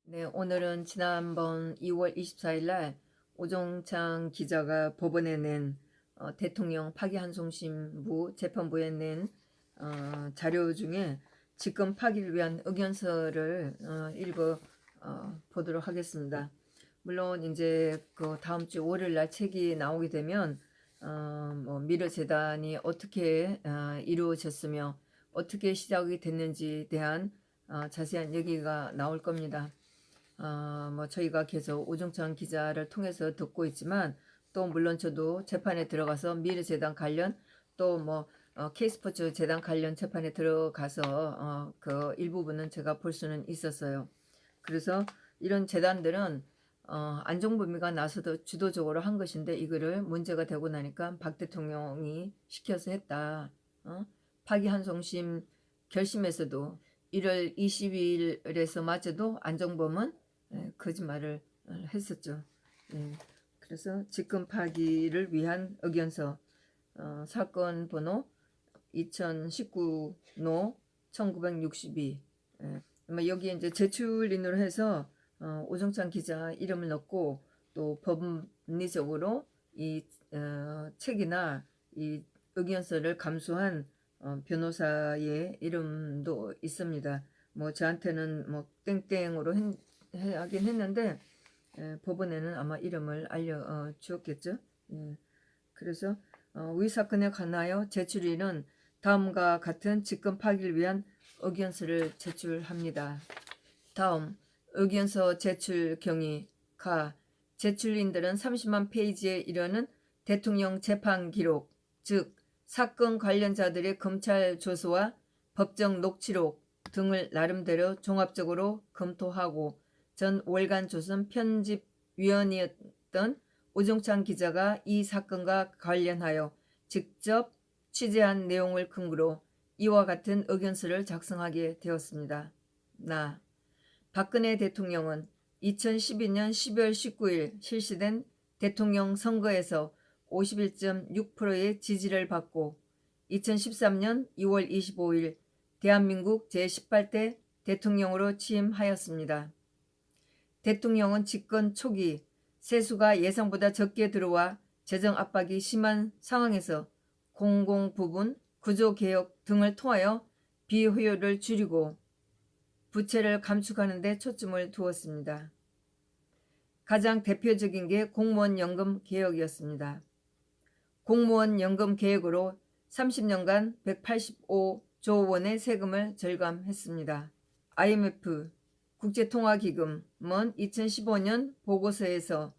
네, 오늘은 지난번 2월 24일 날 오종창 기자가 법원에 낸 대통령 파기환송심부 재판부에 낸 자료 중에 직권 파기를 위한 의견서를 읽어 보도록 하겠습니다. 물론 이제 그 다음 주 월요일 날 책이 나오게 되면 뭐 미르 재단이 어떻게 이루어졌으며 어떻게 시작이 됐는지에 대한 자세한 얘기가 나올 겁니다. 뭐 저희가 계속 오종찬 기자를 통해서 듣고 있지만 또 물론 저도 재판에 들어가서 미르재단 관련 또 뭐 K스포츠 재단 관련 재판에 들어가서 그 일부분은 제가 볼 수는 있었어요. 그래서 이런 재단들은 안종범이가 나서도 주도적으로 한 것인데 이거를 문제가 되고 나니까 박 대통령이 시켜서 했다. 파기환송심 결심에서도 1월 20일에서 마저도 안종범은 거짓말을 했었죠. 그래서 직권 파기를 위한 의견서 사건 번호 2019노 1962 여기에 이제 제출인으로 해서 오정찬 기자 이름을 넣고 또 법리적으로 이 책이나 이 의견서를 감수한 변호사의 이름도 있습니다. 뭐 저한테는 뭐 땡땡으로 하긴 했는데 법원에는 아마 이름을 알려 주었겠죠. 그래서 위 사건에 관하여 제출인은 다음과 같은 직권 파기를 위한 의견서를 제출합니다. 다음 의견서 제출 경위 가 제출인들은 30만 페이지에 이르는 대통령 재판 기록, 즉 사건 관련자들의 검찰 조서와 법정 녹취록 등을 나름대로 종합적으로 검토하고 전 월간 조선 편집위원이었던 오종찬 기자가 이 사건과 관련하여 직접 취재한 내용을 근거로 이와 같은 의견서를 작성하게 되었습니다. 박근혜 대통령은 2012년 12월 19일 실시된 대통령 선거에서 51.6%의 지지를 받고 2013년 2월 25일 대한민국 제18대 대통령으로 취임하였습니다. 대통령은 집권 초기 세수가 예상보다 적게 들어와 재정 압박이 심한 상황에서 공공부문 구조개혁 등을 통하여 비효율을 줄이고 부채를 감축하는 데 초점을 두었습니다. 가장 대표적인 게 공무원 연금 개혁이었습니다. 공무원 연금 개혁으로 30년간 185조 원의 세금을 절감했습니다. IMF 국제통화기금은 2015년 보고서에서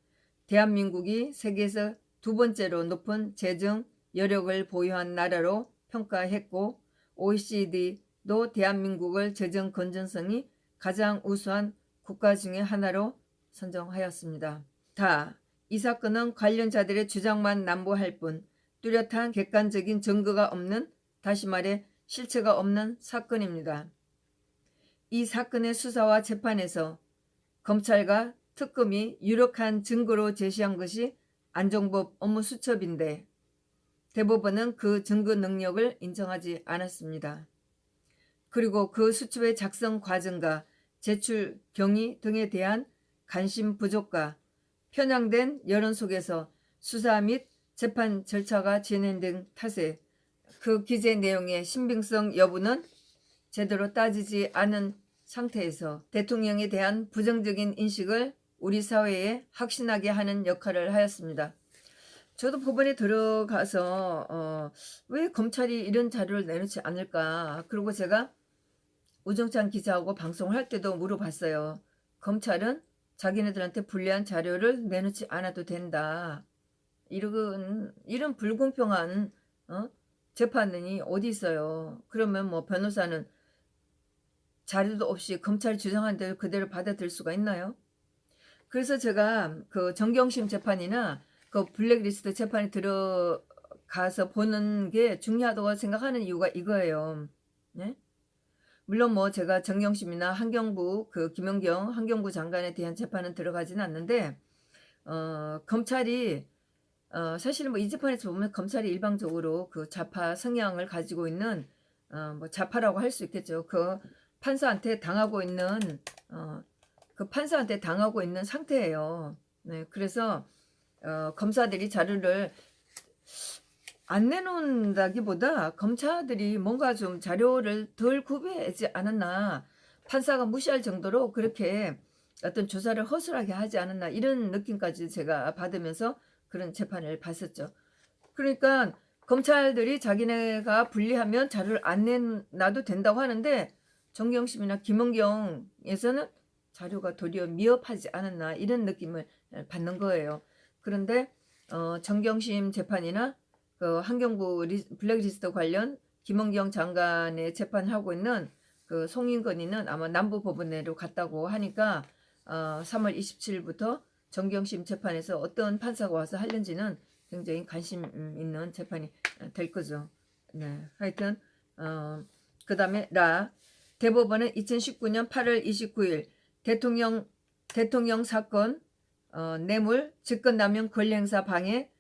대한민국이 세계에서 두 번째로 높은 재정 여력을 보유한 나라로 평가했고 OECD도 대한민국을 재정 건전성이 가장 우수한 국가 중의 하나로 선정하였습니다. 이 사건은 관련자들의 주장만 남부할 뿐 뚜렷한 객관적인 증거가 없는, 다시 말해 실체가 없는 사건입니다. 이 사건의 수사와 재판에서 검찰과 특검이 유력한 증거로 제시한 것이 안종범 업무수첩인데 대법원은 그 증거 능력을 인정하지 않았습니다. 그리고 그 수첩의 작성 과정과 제출 경위 등에 대한 관심 부족과 편향된 여론 속에서 수사 및 재판 절차가 진행된 탓에 그 기재 내용의 신빙성 여부는 제대로 따지지 않은 상태에서 대통령에 대한 부정적인 인식을 우리 사회에 확신하게 하는 역할을 하였습니다. 저도 법원에 들어가서 왜 검찰이 이런 자료를 내놓지 않을까. 그리고 제가 오정찬 기자하고 방송을 할 때도 물어봤어요. 검찰은 자기네들한테 불리한 자료를 내놓지 않아도 된다. 이런 불공평한 재판이 어디 있어요. 그러면 뭐 변호사는 자료도 없이 검찰이 주장한 대로 그대로 받아들일 수가 있나요? 그래서 제가 그 정경심 재판이나 그 블랙리스트 재판에 들어가서 보는 게 중요하다고 생각하는 이유가 이거예요. 네? 물론 뭐 제가 정경심이나 한경부 그 김연경 환경부 장관에 대한 재판은 들어가지는 않는데 검찰이 사실 뭐 이 재판에서 보면 검찰이 일방적으로 그 좌파 성향을 가지고 있는 뭐 좌파라고 할 수 있겠죠. 그 판사한테 당하고 있는 그 판사한테 당하고 있는 상태예요. 네, 그래서 검사들이 자료를 안 내놓는다기보다 검사들이 뭔가 좀 자료를 덜 구비하지 않았나, 판사가 무시할 정도로 그렇게 어떤 조사를 허술하게 하지 않았나, 이런 느낌까지 제가 받으면서 그런 재판을 봤었죠. 그러니까 검찰들이 자기네가 불리하면 자료를 안 내놔도 된다고 하는데, 정경심이나 김은경에서는 자료가 도리어 미흡하지 않았나, 이런 느낌을 받는 거예요. 그런데 정경심 재판이나 그 환경부 블랙리스트 관련 김은경 장관의 재판을 하고 있는 그 송인건이는 아마 남부법원으로 갔다고 하니까 3월 27일부터 정경심 재판에서 어떤 판사가 와서 하는지는 굉장히 관심 있는 재판이 될 거죠. 네, 하여튼 그 다음에 대법원은 2019년 8월 29일 대통령 사건 뇌물, 직권남용 권리행사 방해,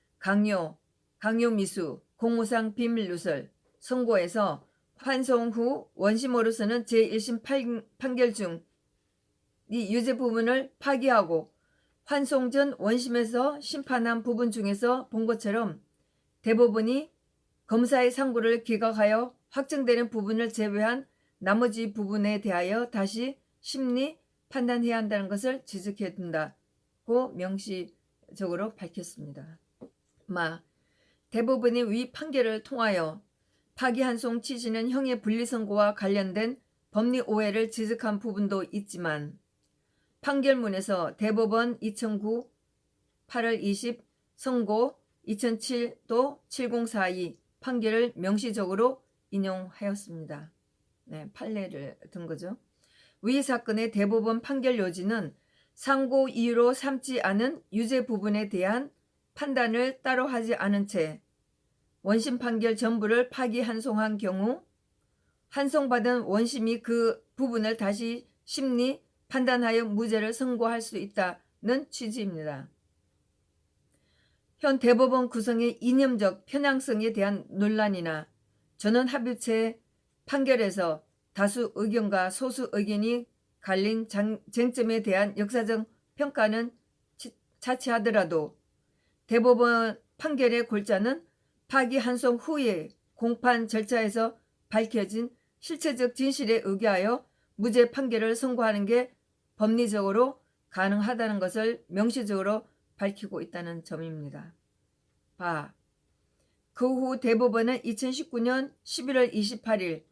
강요미수, 공무상 비밀누설 선고에서 환송 후 원심으로서는 제1심 판결 중 이 유죄 부분을 파기하고 환송 전 원심에서 심판한 부분 중에서 본 것처럼 대법원이 검사의 상고를 기각하여 확정되는 부분을 제외한 나머지 부분에 대하여 다시 심리 판단해야 한다는 것을 지적해 둔다고 명시적으로 밝혔습니다. 대법원이 위 판결을 통하여 파기환송 취지는 형의 분리선고와 관련된 법리 오해를 지적한 부분도 있지만, 판결문에서 대법원 2009 8월 20 선고 2007도 7042 판결을 명시적으로 인용하였습니다. 네, 판례를 든 거죠. 위 사건의 대법원 판결 요지는 상고 이유로 삼지 않은 유죄 부분에 대한 판단을 따로 하지 않은 채 원심 판결 전부를 파기환송한 경우 환송받은 원심이 그 부분을 다시 심리 판단하여 무죄를 선고할 수 있다는 취지입니다. 현 대법원 구성의 이념적 편향성에 대한 논란이나 전원합의체 판결에서 다수 의견과 소수 의견이 갈린 쟁점에 대한 역사적 평가는 차치하더라도 대법원 판결의 골자는 파기환송 후에 공판 절차에서 밝혀진 실체적 진실에 의거하여 무죄 판결을 선고하는 게 법리적으로 가능하다는 것을 명시적으로 밝히고 있다는 점입니다. 그 후 대법원은 2019년 11월 28일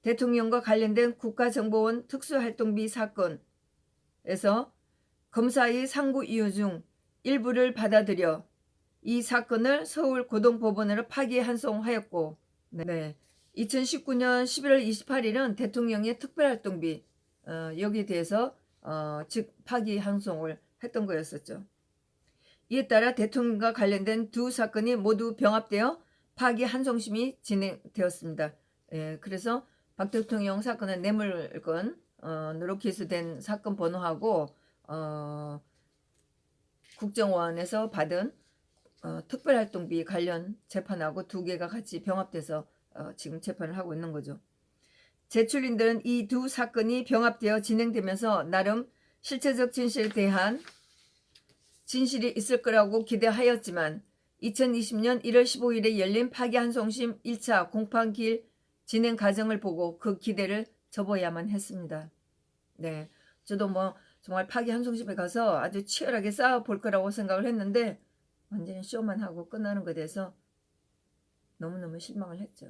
대통령과 관련된 국가정보원 특수활동비 사건에서 검사의 상고 이유 중 일부를 받아들여 이 사건을 서울고등법원으로 파기환송하였고, 2019년 11월 28일은 대통령의 특별활동비 여기에 대해서 즉 파기환송을 했던 거였었죠. 이에 따라 대통령과 관련된 두 사건이 모두 병합되어 파기환송심이 진행되었습니다. 그래서 박 대통령 사건은 뇌물건으로 기소된 사건 번호하고 국정원에서 받은 특별활동비 관련 재판하고 두 개가 같이 병합돼서 지금 재판을 하고 있는 거죠. 제출인들은 이 두 사건이 병합되어 진행되면서 나름 실체적 진실에 대한 진실이 있을 거라고 기대하였지만 2020년 1월 15일에 열린 파기환송심 1차 공판기일 진행 과정을 보고 그 기대를 접어야만 했습니다. 네, 저도 정말 파기환송심에 가서 아주 치열하게 싸워볼 거라고 생각을 했는데 완전히 쇼만 하고 끝나는 것에 대해서 너무너무 실망을 했죠.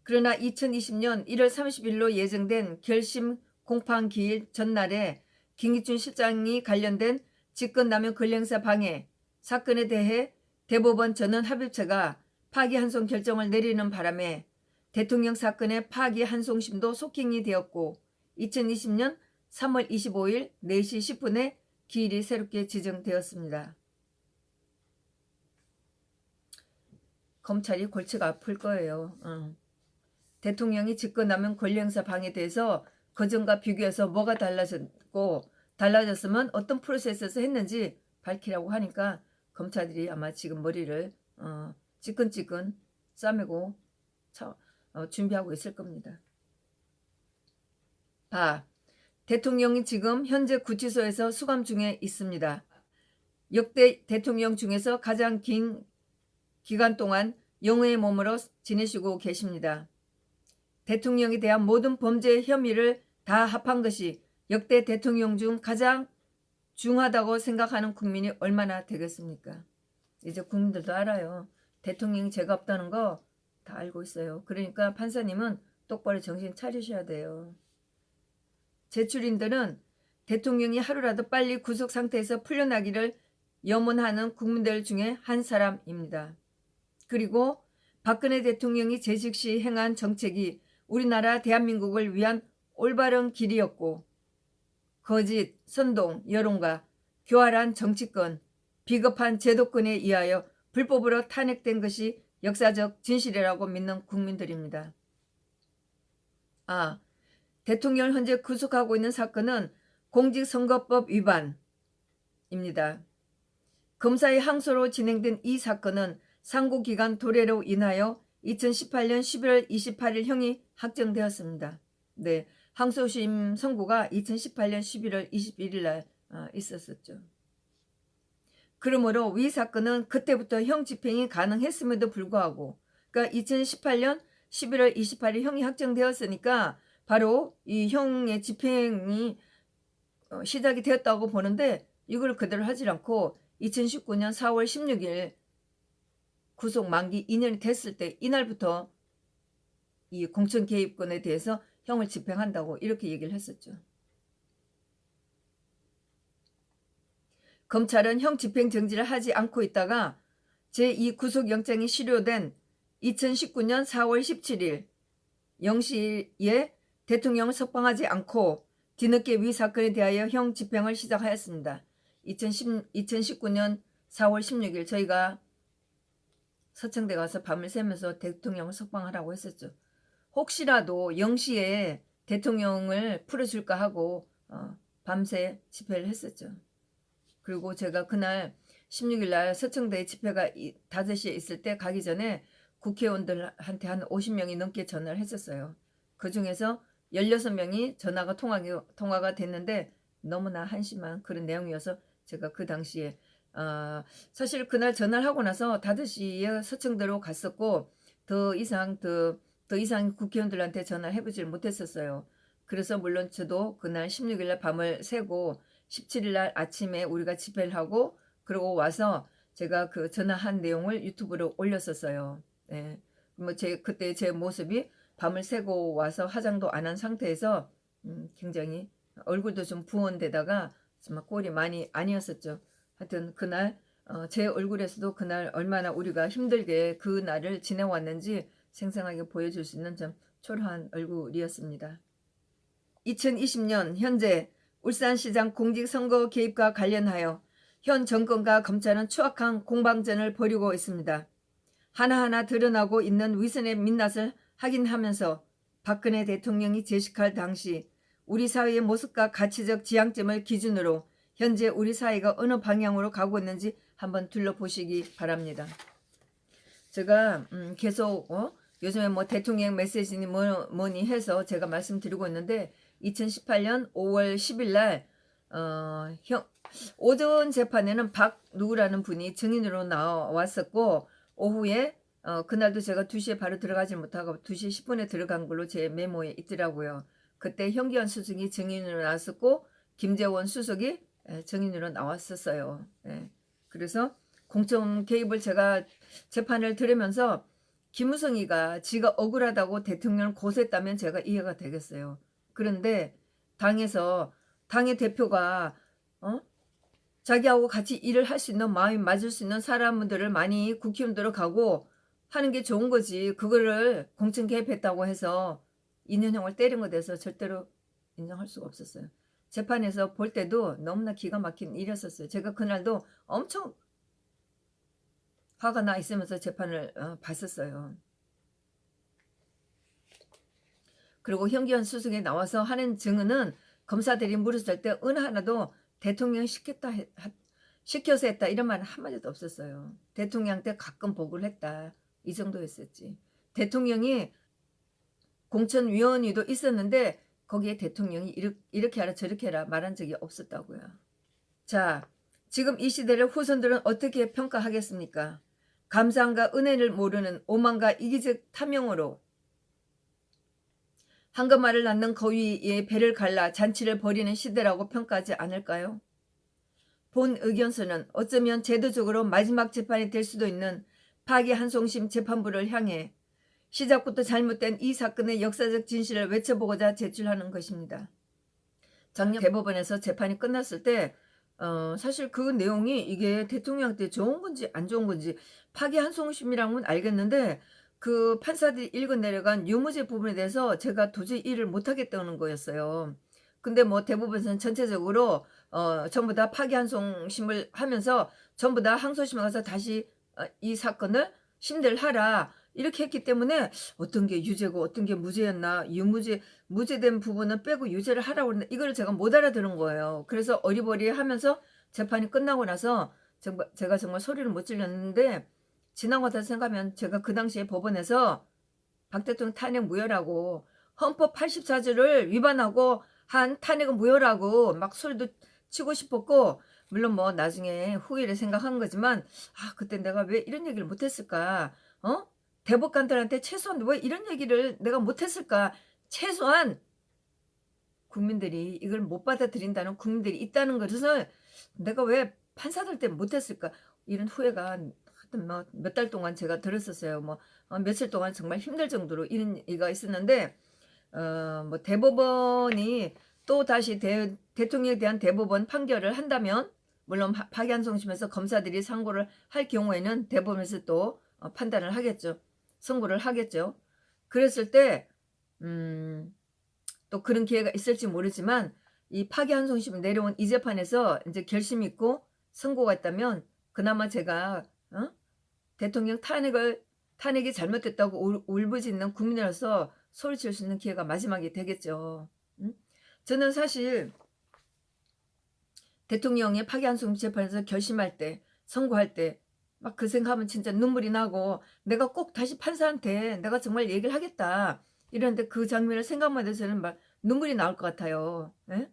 그러나 2020년 1월 30일로 예정된 결심 공판기일 전날에 김기춘 실장이 관련된 직권남용 권리행사 방해 사건에 대해 대법원 전원합의체가 파기환송 결정을 내리는 바람에 대통령 사건의 파기환송심도 속행이 되었고 2020년 3월 25일 4시 10분에 기일이 새롭게 지정되었습니다. 검찰이 골치가 아플 거예요. 대통령이 직권남용 권리행사 방해에 대해서 그전과 비교해서 뭐가 달라졌고 달라졌으면 어떤 프로세스에서 했는지 밝히라고 하니까 검찰들이 아마 지금 머리를 찌끈찌끈 싸매고 준비하고 있을 겁니다. 대통령이 지금 현재 구치소에서 수감 중에 있습니다. 역대 대통령 중에서 가장 긴 기간 동안 영우의 몸으로 지내시고 계십니다. 대통령에 대한 모든 범죄 혐의를 다 합한 것이 역대 대통령 중 가장 중하다고 생각하는 국민이 얼마나 되겠습니까? 이제 국민들도 알아요. 대통령이 죄가 없다는 거 다 알고 있어요. 그러니까 판사님은 똑바로 정신 차리셔야 돼요. 제출인들은 대통령이 하루라도 빨리 구속 상태에서 풀려나기를 염원하는 국민들 중에 한 사람입니다. 그리고 박근혜 대통령이 재직 시 행한 정책이 우리나라 대한민국을 위한 올바른 길이었고 거짓, 선동, 여론과 교활한 정치권, 비겁한 제도권에 의하여 불법으로 탄핵된 것이 역사적 진실이라고 믿는 국민들입니다. 대통령을 현재 구속하고 있는 사건은 공직선거법 위반입니다. 검사의 항소로 진행된 이 사건은 상고기간 도래로 인하여 2018년 11월 28일 형이 확정되었습니다. 네, 항소심 선고가 2018년 11월 21일 날 있었었죠. 그러므로 위 사건은 그때부터 형 집행이 가능했음에도 불구하고 그러니까 2018년 11월 28일 형이 확정되었으니까 바로 이 형의 집행이 시작이 되었다고 보는데 이걸 그대로 하지 않고 2019년 4월 16일 구속 만기 2년이 됐을 때 이날부터 이 공천 개입권에 대해서 형을 집행한다고 이렇게 얘기를 했었죠. 검찰은 형 집행 정지를 하지 않고 있다가 제2구속영장이 실효된 2019년 4월 17일 0시에 대통령을 석방하지 않고 뒤늦게 위 사건에 대하여 형 집행을 시작하였습니다. 2019년 4월 16일 저희가 서청대 가서 밤을 새면서 대통령을 석방하라고 했었죠. 혹시라도 0시에 대통령을 풀어줄까 하고 밤새 집회를 했었죠. 그리고 제가 그날 16일 날 서청대 집회가 5시에 있을 때 가기 전에 국회의원들한테 한 50명이 넘게 전화를 했었어요. 그중에서 16명이 전화가 통화가 됐는데 너무나 한심한 그런 내용이어서 제가 그 당시에 사실 그날 전화를 하고 나서 5시에 서청대로 갔었고 더 이상 국회의원들한테 전화를 해보질 못했었어요. 그래서 물론 저도 그날 16일날 밤을 새고 17일날 아침에 우리가 집회를 하고 그러고 와서 제가 그 전화한 내용을 유튜브로 올렸었어요. 네. 그때 제 모습이 밤을 새고 와서 화장도 안 한 상태에서 굉장히 얼굴도 좀 부은 데다가 정말 꼴이 많이 아니었었죠. 하여튼 그날 제 얼굴에서도 그날 얼마나 우리가 힘들게 그 날을 지내왔는지 생생하게 보여줄 수 있는 좀 초라한 얼굴이었습니다. 2020년 현재 울산시장 공직선거 개입과 관련하여 현 정권과 검찰은 추악한 공방전을 벌이고 있습니다. 하나하나 드러나고 있는 위선의 민낯을 확인하면서 박근혜 대통령이 재직할 당시 우리 사회의 모습과 가치적 지향점을 기준으로 현재 우리 사회가 어느 방향으로 가고 있는지 한번 둘러보시기 바랍니다. 제가 계속 요즘에 뭐 대통령 메시지니 뭐니 해서 제가 말씀드리고 있는데 2018년 5월 10일 날 오전 재판에는 누구라는 분이 증인으로 나왔었고 오후에 그날도 제가 2시에 바로 들어가지 못하고 2시 10분에 들어간 걸로 제 메모에 있더라고요. 그때 현기환 수석이 증인으로 나왔었고 김재원 수석이 증인으로 나왔었어요. 예. 그래서 공천 개입을 제가 재판을 들으면서 김무성이가 지가 억울하다고 대통령을 고소했다면 제가 이해가 되겠어요. 그런데 당의 대표가 자기하고 같이 일을 할 수 있는 마음이 맞을 수 있는 사람들을 많이 국회의원들로 가고 하는 게 좋은 거지. 그거를 공천 개입했다고 해서 2년형을 때린 것에 대해서 절대로 인정할 수가 없었어요. 재판에서 볼 때도 너무나 기가 막힌 일이었었어요. 제가 그날도 엄청 화가 나 있으면서 재판을 봤었어요. 그리고 현기환 수석이 나와서 하는 증언은 검사들이 물었을 때 어느 하나도 대통령 시켜서 했다 이런 말은 한마디도 없었어요. 대통령한테 가끔 보고를 했다 이 정도였었지. 대통령이 공천위원회도 있었는데 거기에 대통령이 이렇게 하라 저렇게 해라 말한 적이 없었다고요. 자, 지금 이 시대를 후손들은 어떻게 평가하겠습니까? 감사함과 은혜를 모르는 오만과 이기적 탐욕으로 황금알을 낳는 거위의 배를 갈라 잔치를 벌이는 시대라고 평가하지 않을까요? 본 의견서는 어쩌면 제도적으로 마지막 재판이 될 수도 있는 파기환송심 재판부를 향해 시작부터 잘못된 이 사건의 역사적 진실을 외쳐보고자 제출하는 것입니다. 작년 대법원에서 재판이 끝났을 때 사실 그 내용이 이게 대통령한테 좋은 건지 안 좋은 건지 파기환송심이라는 건 알겠는데 그 판사들이 읽어 내려간 유무죄 부분에 대해서 제가 도저히 이해를 못하겠다는 거였어요. 근데 뭐 대법원에서는 전체적으로 전부 다 파기환송심을 하면서 전부 다 항소심에 가서 다시 이 사건을 심대하라 이렇게 했기 때문에 어떤 게 유죄고 어떤 게 무죄였나 무죄된 부분은 빼고 유죄를 하라고 했는데 이걸 제가 못 알아들은 거예요. 그래서 어리버리하면서 재판이 끝나고 나서 제가 정말 소리를 못 질렀는데 지나고 나서 생각하면 제가 그 당시에 법원에서 박 대통령 탄핵 무효라고 헌법 84조를 위반하고 한 탄핵은 무효라고 막 소리도 치고 싶었고 물론 뭐 나중에 후회를 생각한 거지만 그때 내가 왜 이런 얘기를 못했을까 대법관들한테 최소한 왜 이런 얘기를 내가 못했을까 최소한 국민들이 이걸 못 받아들인다는 국민들이 있다는 것을 내가 왜 판사들 때 못했을까 이런 후회가 몇 달 동안 제가 들었었어요. 뭐 며칠 동안 정말 힘들 정도로 이런 얘기가 있었는데 뭐 대법원이 또 다시 대통령에 대한 대법원 판결을 한다면 물론 파기환송심에서 검사들이 상고를 할 경우에는 대법원에서 또 판단을 하겠죠. 선고를 하겠죠. 그랬을 때 또 그런 기회가 있을지 모르지만 이 파기환송심 내려온 이 재판에서 이제 결심 있고 선고가 있다면 그나마 제가 대통령 탄핵이 잘못됐다고 울부짖는 국민으로서 소리칠 수 있는 기회가 마지막이 되겠죠. 저는 사실 대통령의 파기환송심 재판에서 결심할 때 선고할 때 막 그 생각하면 진짜 눈물이 나고 내가 꼭 다시 판사한테 내가 정말 얘기를 하겠다 이러는데 그 장면을 생각만 해도 저는 막 눈물이 나올 것 같아요. 에?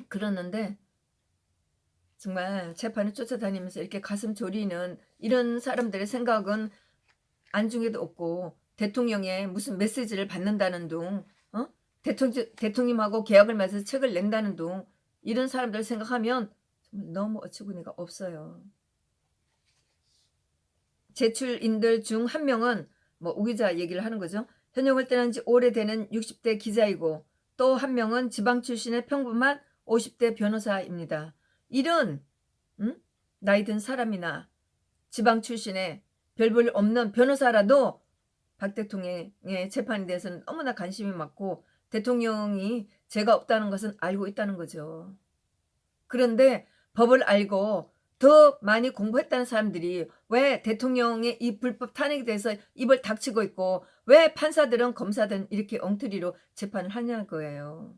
그러는데 정말 재판을 쫓아다니면서 이렇게 가슴 졸이는 이런 사람들의 생각은 안중에도 없고 대통령의 무슨 메시지를 받는다는 둥 대통령하고 계약을 맺어서 책을 낸다는 둥 이런 사람들 생각하면 정말 너무 어처구니가 없어요. 제출인들 중 한 명은 뭐 우기자 얘기를 하는 거죠. 현역을 떠난 지 오래되는 60대 기자이고 또 한 명은 지방 출신의 평범한 50대 변호사입니다. 이런 나이 든 사람이나 지방 출신의 별 볼 없는 변호사라도 박 대통령의 재판에 대해서는 너무나 관심이 많고 대통령이 죄가 없다는 것은 알고 있다는 거죠. 그런데 법을 알고 더 많이 공부했다는 사람들이 왜 대통령의 이 불법 탄핵에 대해서 입을 닥치고 있고 왜 판사들은 검사들은 이렇게 엉터리로 재판을 하냐는 거예요.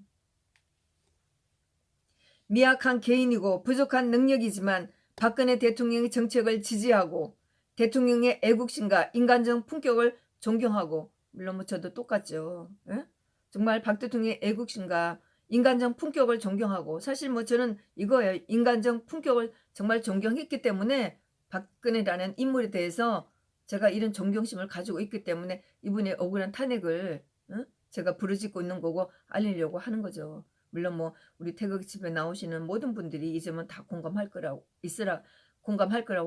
미약한 개인이고 부족한 능력이지만 박근혜 대통령의 정책을 지지하고 대통령의 애국심과 인간적 품격을 존경하고 물론 뭐 저도 똑같죠. 에? 정말 박 대통령의 애국심과 인간적 품격을 존경하고 사실 뭐 저는 이거예요. 인간적 품격을 정말 존경했기 때문에 박근혜라는 인물에 대해서 제가 이런 존경심을 가지고 있기 때문에 이분의 억울한 탄핵을 제가 부르짖고 있는 거고 알리려고 하는 거죠. 물론 뭐 우리 태극기 집회 나오시는 모든 분들이 이 점은 다 공감할 거라고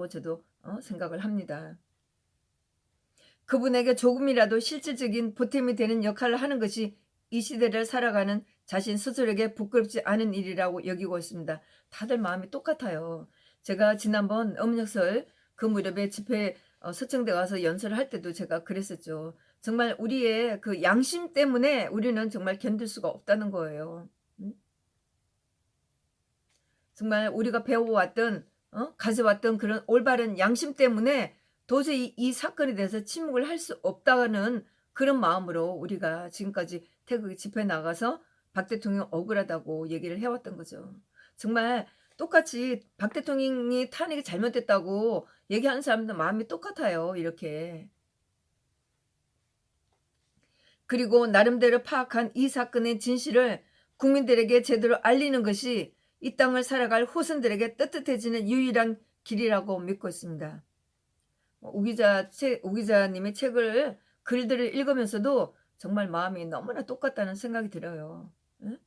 저도 생각을 합니다. 그분에게 조금이라도 실질적인 보탬이 되는 역할을 하는 것이 이 시대를 살아가는 자신 스스로에게 부끄럽지 않은 일이라고 여기고 있습니다. 다들 마음이 똑같아요. 제가 지난번 음력설 그 무렵에 집회 서청대 가서 연설을 할 때도 제가 그랬었죠. 정말 우리의 그 양심 때문에 우리는 정말 견딜 수가 없다는 거예요. 정말 우리가 배워왔던 가져왔던 그런 올바른 양심 때문에 도저히 이 사건에 대해서 침묵을 할 수 없다는 그런 마음으로 우리가 지금까지 태극기 집회 나가서 박 대통령 억울하다고 얘기를 해왔던 거죠. 정말 똑같이 박 대통령이 탄핵이 잘못됐다고 얘기하는 사람들 마음이 똑같아요. 이렇게. 그리고 나름대로 파악한 이 사건의 진실을 국민들에게 제대로 알리는 것이 이 땅을 살아갈 후손들에게 떳떳해지는 유일한 길이라고 믿고 있습니다. 우 기자님의 글들을 읽으면서도 정말 마음이 너무나 똑같다는 생각이 들어요. 응?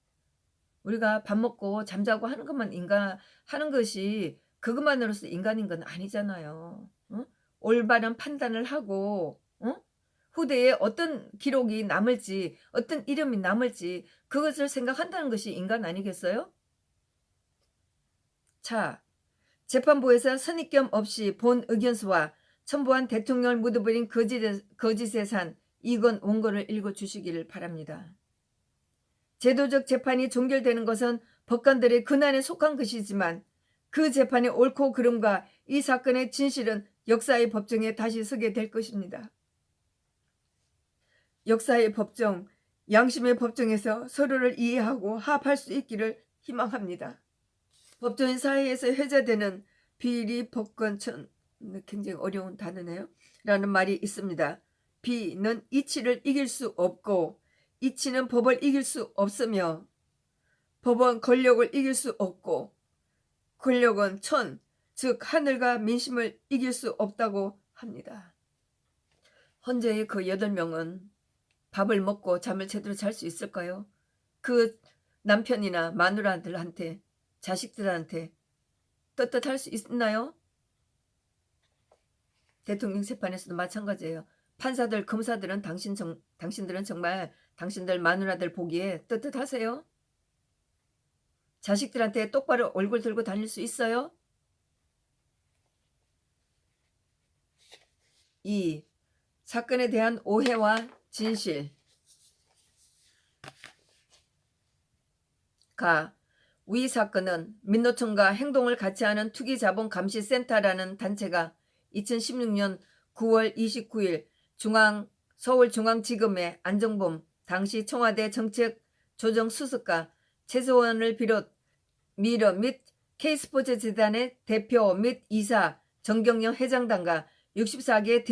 우리가 밥 먹고 잠자고 하는 것만 하는 것이 그것만으로서 인간인 건 아니잖아요. 응? 올바른 판단을 하고, 응? 후대에 어떤 기록이 남을지, 어떤 이름이 남을지 그것을 생각한다는 것이 인간 아니겠어요? 자, 재판부에서 선입견 없이 본 의견서와 첨부한 대통령을 묻어버린 거짓의 산 이건 원고를 읽어주시기를 바랍니다. 제도적 재판이 종결되는 것은 법관들의 권한에 속한 것이지만 그 재판의 옳고 그름과 이 사건의 진실은 역사의 법정에 다시 서게 될 것입니다. 역사의 법정, 양심의 법정에서 서로를 이해하고 합할 수 있기를 희망합니다. 법조인 사회에서 회자되는 비리 법권천, 굉장히 어려운 단어네요. 라는 말이 있습니다. 비는 이치를 이길 수 없고 이치는 법을 이길 수 없으며 법은 권력을 이길 수 없고 권력은 천, 즉 하늘과 민심을 이길 수 없다고 합니다. 헌재의 그 8명은 밥을 먹고 잠을 제대로 잘 수 있을까요? 그 남편이나 마누라들한테 자식들한테 떳떳할 수 있나요? 대통령 재판에서도 마찬가지예요. 판사들, 검사들은 당신들은 정말 당신들 마누라들 보기에 떳떳하세요? 자식들한테 똑바로 얼굴 들고 다닐 수 있어요? 2. 사건에 대한 오해와 진실. 위 사건은 민노총과 행동을 같이 하는 투기자본감시센터라는 단체가 2016년 9월 29일 서울중앙지검의 안정범 당시 청와대 정책조정수석과 최소원을 비롯 미러 및 K스포츠재단의 대표 및 이사 정경영 회장단과 64개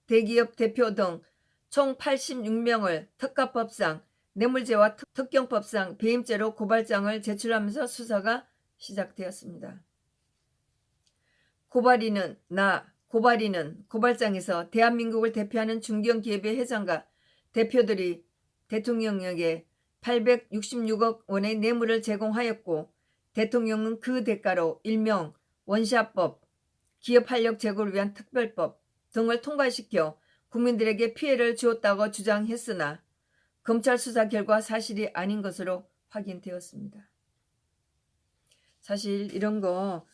대기업 대표 등 총 86명을 특가법상 뇌물죄와 특경법상 배임죄로 고발장을 제출하면서 수사가 시작되었습니다. 고발인은 고발장에서 대한민국을 대표하는 중견기업의 회장과 대표들이 대통령에게 866억 원의 뇌물을 제공하였고 대통령은 그 대가로 일명 원샷법, 기업활력 제고를 위한 특별법 등을 통과시켜 국민들에게 피해를 주었다고 주장했으나 검찰 수사 결과 사실이 아닌 것으로 확인되었습니다. 사실 이런 거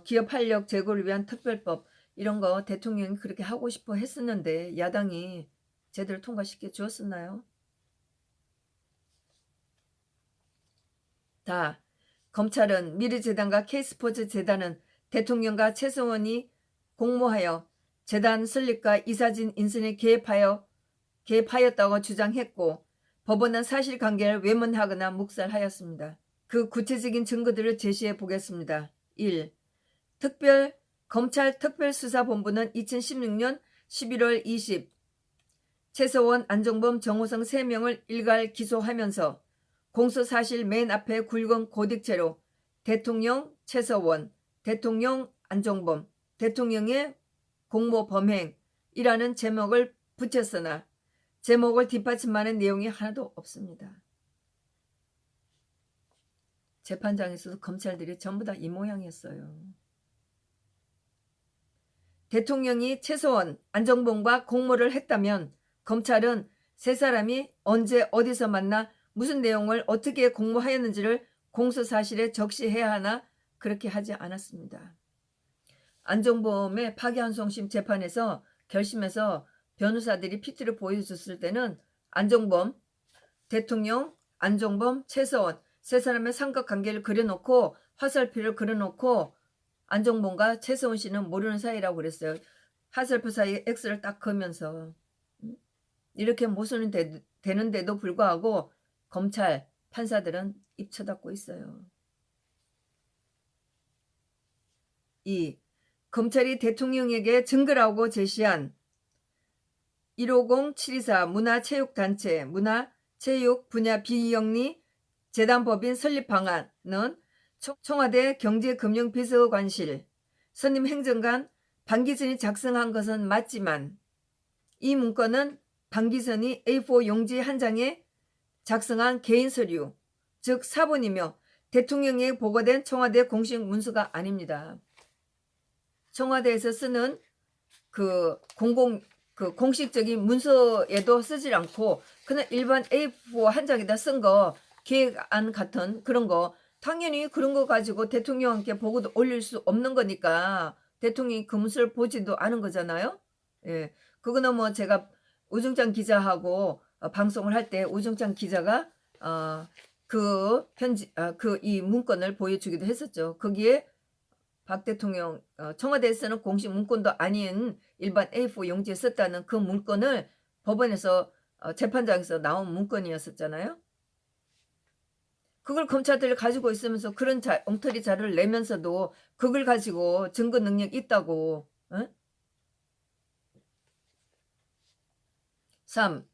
기업활력 제고를 위한 특별법 이런 거 대통령이 그렇게 하고 싶어 했었는데 야당이 제대로 통과시켜 주었었나요? 검찰은 미르재단과 K스포츠재단은 대통령과 최승원이 공모하여 재단 설립과 이사진 인선에 개입하였다고 주장했고 법원은 사실관계를 외면하거나 묵살하였습니다. 그 구체적인 증거들을 제시해 보겠습니다. 1. 검찰 특별수사본부는 2016년 11월 20 최서원, 안정범, 정호성 3명을 일괄 기소하면서 공소사실 맨 앞에 굵은 고딕체로 대통령 최서원, 대통령 안정범, 대통령의 공모 범행이라는 제목을 붙였으나 제목을 뒷받침하는 내용이 하나도 없습니다. 재판장에서도 검찰들이 전부 다 이 모양이었어요. 대통령이 최서원, 안정범과 공모를 했다면 검찰은 세 사람이 언제 어디서 만나 무슨 내용을 어떻게 공모하였는지를 공소사실에 적시해야 하나 그렇게 하지 않았습니다. 안정범의 파기환송심 재판에서 결심해서 변호사들이 PT를 보여줬을 때는 안정범, 대통령, 안정범, 최서원 세 사람의 삼각관계를 그려놓고 화살표를 그려놓고 안정범과 최서원 씨는 모르는 사이라고 그랬어요. 화살표 사이에 X를 딱 그으면서 이렇게 모순이 되는데도 불구하고 검찰, 판사들은 입 쳐닫고 있어요. 2. 검찰이 대통령에게 증거라고 제시한 150-724 문화체육단체 문화체육 분야 비영리 재단법인 설립 방안은 청와대 경제금융비서관실 선임 행정관 방기선이 작성한 것은 맞지만 이 문건은 방기선이 A4 용지 한 장에 작성한 개인 서류, 즉 사본이며 대통령에게 보고된 청와대 공식 문서가 아닙니다. 청와대에서 쓰는 공식적인 문서에도 쓰질 않고 그냥 일반 A4 한 장에다 쓴 거 계획안 같은 그런 거 당연히 그런 거 가지고 대통령께 보고도 올릴 수 없는 거니까 대통령이 그 문서를 보지도 않은 거잖아요. 예, 그거는 뭐 제가 우중창 기자하고 방송을 할 때 우중창 기자가 이 문건을 보여주기도 했었죠. 거기에 박 대통령 청와대에서는 공식 문건도 아닌 일반 A4 용지에 썼다는 그 문건을 법원에서 재판장에서 나온 문건이었었잖아요. 그걸 검찰들이 가지고 있으면서 그런 엉터리 자료를 내면서도 그걸 가지고 증거 능력 있다고. 어? 3.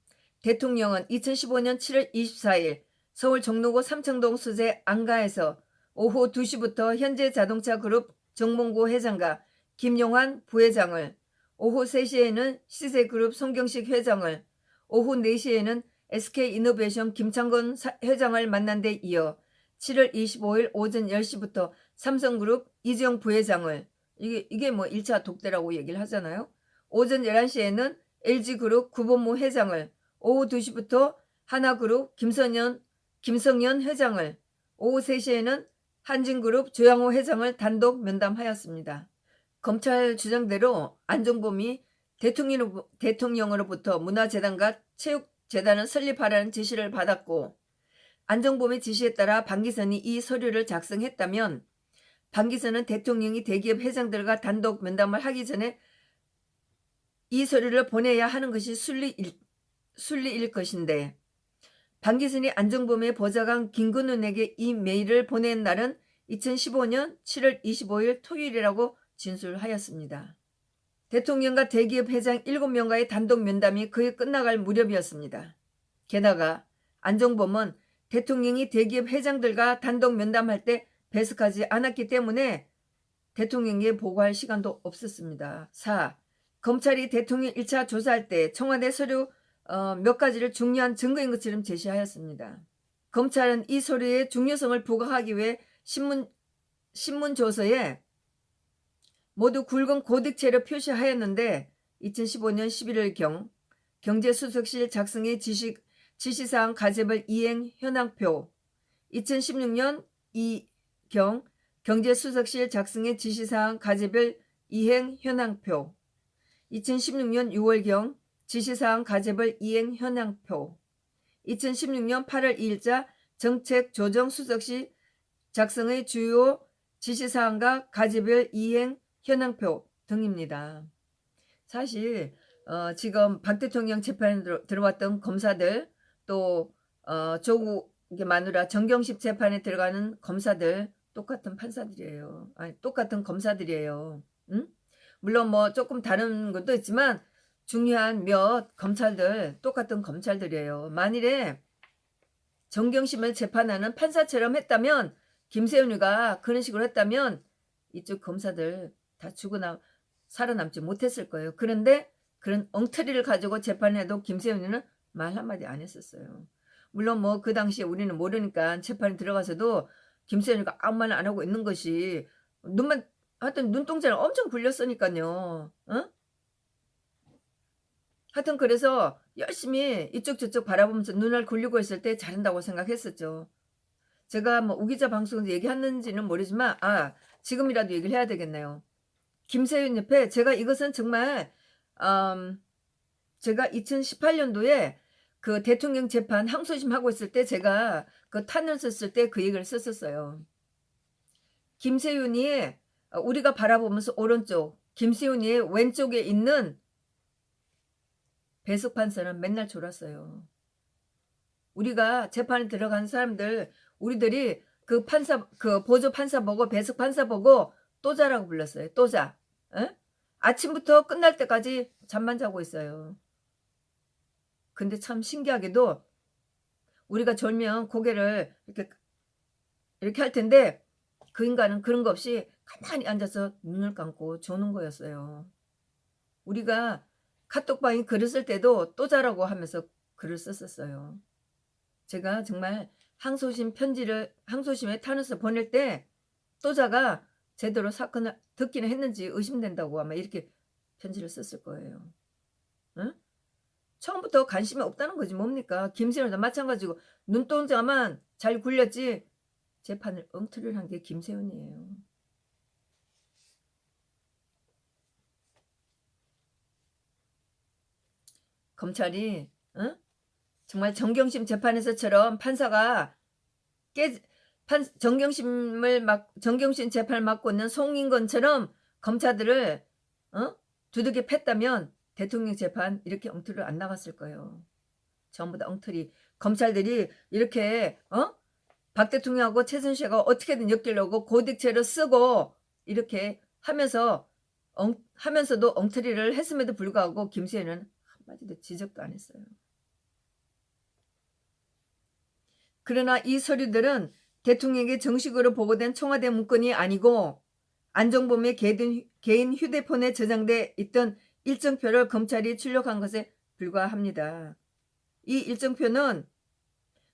대통령은 2015년 7월 24일 서울 종로구 삼청동 소재 안가에서 오후 2시부터 현대자동차그룹 정몽구 회장과 김용환 부회장을, 오후 3시에는 시세그룹 송경식 회장을, 오후 4시에는 SK이노베이션 김창건 회장을 만난 데 이어 7월 25일 오전 10시부터 삼성그룹 이재용 부회장을, 이게 뭐 1차 독대라고 얘기를 하잖아요. 오전 11시에는 LG그룹 구본무 회장을, 오후 2시부터 하나그룹 김성연 회장을, 오후 3시에는 한진그룹 조양호 회장을 단독 면담하였습니다. 검찰 주장대로 안종범이 대통령으로부터 문화재단과 체육재단을 설립하라는 지시를 받았고 안종범의 지시에 따라 방기선이 이 서류를 작성했다면 방기선은 대통령이 대기업 회장들과 단독 면담을 하기 전에 이 서류를 보내야 하는 것이 순리일 것인데 방기선이 안종범의 보좌관 김근훈에게 이 메일을 보낸 날은 2015년 7월 25일 토요일이라고 진술하였습니다. 대통령과 대기업 회장 7명과의 단독 면담이 거의 끝나갈 무렵이었습니다. 게다가 안종범은 대통령이 대기업 회장들과 단독 면담할 때 배석하지 않았기 때문에 대통령에게 보고할 시간도 없었습니다. 4. 검찰이 대통령 1차 조사할 때 청와대 서류 몇 가지를 중요한 증거인 것처럼 제시하였습니다. 검찰은 이 서류의 중요성을 부각하기 위해 신문 조서에 모두 굵은 고딕체로 표시하였는데 2015년 11월경 경제수석실 작성의 지시사항 가제별 이행 현황표, 2016년 경 경제수석실 작성의 지시사항 가제별 이행 현황표, 2016년 6월경 지시사항 가제별 이행 현황표, 2016년 8월 2일자 정책조정수석실 작성의 주요 지시사항과 가제별 이행 현황표 등입니다. 사실 지금 박 대통령 재판에 들어왔던 검사들 또 조국 마누라 정경심 재판에 들어가는 검사들 똑같은 판사들이에요. 아니 똑같은 검사들이에요. 응? 물론 뭐 조금 다른 것도 있지만 중요한 몇 검찰들 똑같은 검찰들이에요. 만일에 정경심을 재판하는 판사처럼 했다면 김세윤이가 그런 식으로 했다면 이쪽 검사들 다 살아남지 못했을 거예요. 그런데 그런 엉터리를 가지고 재판해도 김세윤이는 말 한마디 안 했었어요. 물론 뭐 그 당시에 우리는 모르니까 재판에 들어가서도 김세윤이가 아무 말 안 하고 있는 것이 하여튼 눈동자를 엄청 굴렸으니까요. 어? 하여튼 그래서 열심히 이쪽 저쪽 바라보면서 눈을 굴리고 있을 때 잘한다고 생각했었죠. 제가 뭐 우기자 방송에서 얘기했는지는 모르지만 지금이라도 얘기를 해야 되겠네요. 김세윤 옆에 제가 이것은 정말 제가 2018년도에 그 대통령 재판 항소심 하고 있을 때 제가 그 탄원 썼을 때 그 얘기를 썼었어요. 김세윤이 우리가 바라보면서 오른쪽, 김세윤이 왼쪽에 있는 배석 판사는 맨날 졸았어요. 우리가 재판에 들어간 사람들, 우리들이 그 보조 판사 보고 배석 판사 보고 또자라고 불렀어요. 또자. 에? 아침부터 끝날 때까지 잠만 자고 있어요. 근데 참 신기하게도 우리가 졸면 고개를 이렇게 할 텐데 그 인간은 그런 거 없이 가만히 앉아서 눈을 감고 조는 거였어요. 우리가 카톡방에 글을 쓸 때도 또 자라고 하면서 글을 썼었어요. 제가 정말 항소심에 타면서 보낼 때 또자가 제대로 사건을 듣기는 했는지 의심된다고 아마 이렇게 편지를 썼을 거예요. 응? 처음부터 관심이 없다는 거지 뭡니까? 김세현도 마찬가지고 눈동자만 잘 굴렸지 재판을 엉터리를 한 게 김세현이에요. 검찰이 정말 정경심 재판에서처럼 판사가 정경심 재판을 맡고 있는 송인건처럼 검사들을 두들겨 팼다면 대통령 재판 이렇게 엉터리로 안 나갔을 거예요. 전부 다 엉터리. 검찰들이 이렇게 박 대통령하고 최순실과 어떻게든 엮이려고 고딕체로 쓰고 이렇게 하면서도 엉터리를 했음에도 불구하고 김수현은 한마디도 지적도 안 했어요. 그러나 이 서류들은 대통령에게 정식으로 보고된 청와대 문건이 아니고 안종범의 개인 휴대폰에 저장돼 있던 일정표를 검찰이 출력한 것에 불과합니다. 이 일정표는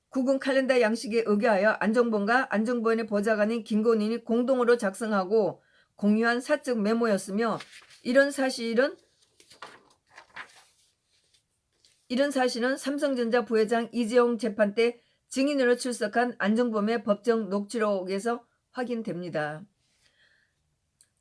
국군 칼렌더 양식에 의거하여 안종범과 안종범의 보좌관인 김건희이 공동으로 작성하고 공유한 사적 메모였으며 이런 사실은 삼성전자 부회장 이재용 재판 때 증인으로 출석한 안종범의 법정 녹취록에서 확인됩니다.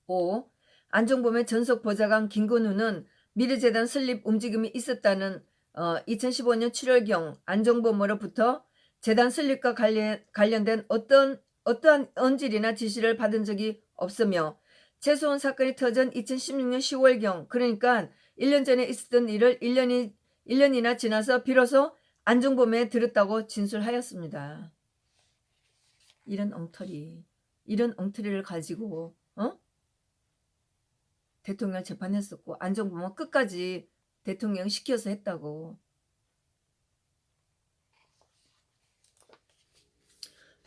5. 안종범의 전속 보좌관 김건우는 미래재단 설립 움직임이 있었다는 2015년 7월경 안종범으로부터 재단 설립과 관련된 어떠한 언질이나 지시를 받은 적이 없으며 최소한 사건이 터진 2016년 10월경 그러니까 1년 전에 있었던 일을 1년이나 지나서 비로소 안종범에 들었다고 진술하였습니다. 이런 엉터리를 가지고 대통령 재판했었고 안종범은 끝까지 대통령 시켜서 했다고.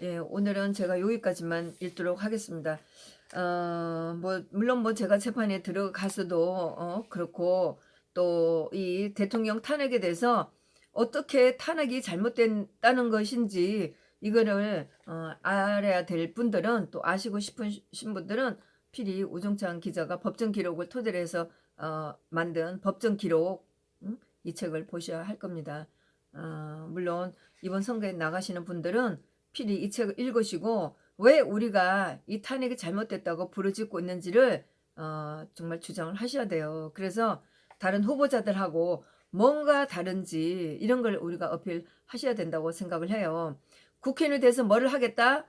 예, 오늘은 제가 여기까지만 읽도록 하겠습니다. 물론 제가 재판에 들어가서도 그렇고 또 이 대통령 탄핵에 대해서 어떻게 탄핵이 잘못됐다는 것인지 이거를 알아야 될 분들은 또 아시고 싶으신 분들은 필히 우종찬 기자가 법정 기록을 토대로 해서 만든 법정 기록 이 책을 보셔야 할 겁니다. 물론 이번 선거에 나가시는 분들은 필히 이 책을 읽으시고 왜 우리가 이 탄핵이 잘못됐다고 부르짖고 있는지를 정말 주장을 하셔야 돼요. 그래서 다른 후보자들하고 뭔가 다른지 이런 걸 우리가 어필하셔야 된다고 생각을 해요. 국회의원에 대해서 뭐를 하겠다?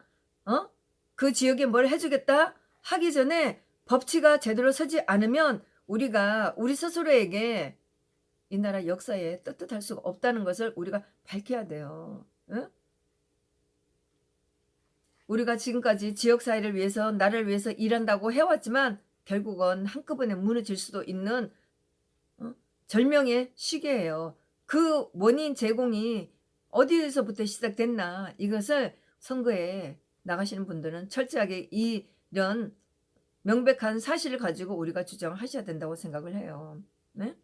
그 지역에 뭘 해주겠다? 하기 전에 법치가 제대로 서지 않으면 우리 스스로에게 이 나라 역사에 떳떳할 수가 없다는 것을 우리가 밝혀야 돼요. 우리가 지금까지 지역사회를 위해서 나라를 위해서 일한다고 해왔지만 결국은 한꺼번에 무너질 수도 있는 절명의 시기예요. 그 원인 제공이 어디에서부터 시작됐나 이것을 선거에 나가시는 분들은 철저하게 이런 명백한 사실을 가지고 우리가 주장하셔야 된다고 생각을 해요. 네?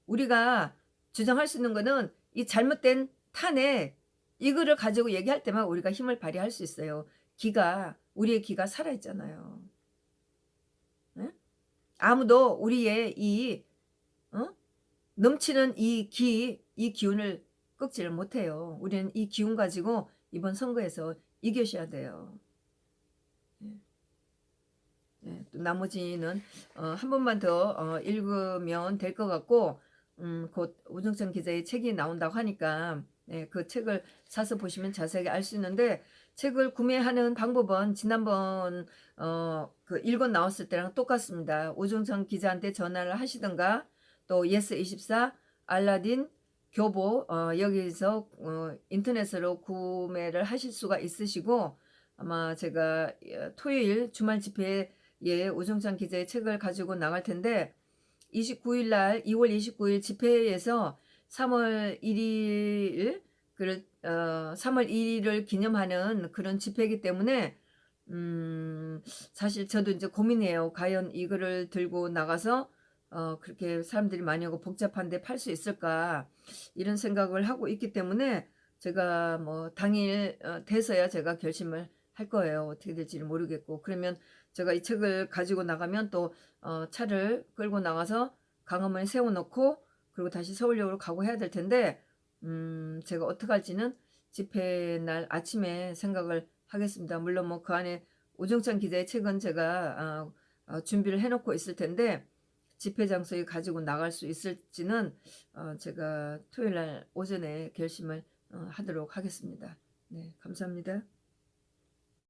우리가 주장할 수 있는 것은 이 잘못된 탄핵 이거를 가지고 얘기할 때만 우리가 힘을 발휘할 수 있어요. 우리의 기가 살아있잖아요. 네? 아무도 우리의 이 넘치는 이 기운을 꺾지를 못해요. 우리는 이 기운 가지고 이번 선거에서 이겨셔야 돼요. 네, 또 나머지는 한 번만 더 읽으면 될 것 같고 곧 우종찬 기자의 책이 나온다고 하니까 그 책을 사서 보시면 자세하게 알 수 있는데 책을 구매하는 방법은 지난번 그 일권 나왔을 때랑 똑같습니다. 우종찬 기자한테 전화를 하시든가 또 예스24, 알라딘, 교보 여기서 인터넷으로 구매를 하실 수가 있으시고 아마 제가 토요일 주말 집회에 우종찬 기자의 책을 가지고 나갈 텐데 2월 29일 집회에서 3월 1일 3월 1일을 기념하는 그런 집회이기 때문에 사실 저도 이제 고민해요. 과연 이거를 들고 나가서 그렇게 사람들이 많이 오고 복잡한데 팔 수 있을까 이런 생각을 하고 있기 때문에 제가 뭐 당일 돼서야 제가 결심을 할 거예요. 어떻게 될지를 모르겠고 그러면 제가 이 책을 가지고 나가면 또 차를 끌고 나가서 광화문에 세워놓고 그리고 다시 서울역으로 가고 해야 될 텐데 제가 어떻게 할지는 집회 날 아침에 생각을 하겠습니다. 물론 뭐 그 안에 오정찬 기자의 책은 제가 준비를 해놓고 있을 텐데 집회 장소에 가지고 나갈 수 있을지는 제가 토요일 날 오전에 결심을 하도록 하겠습니다. 네, 감사합니다.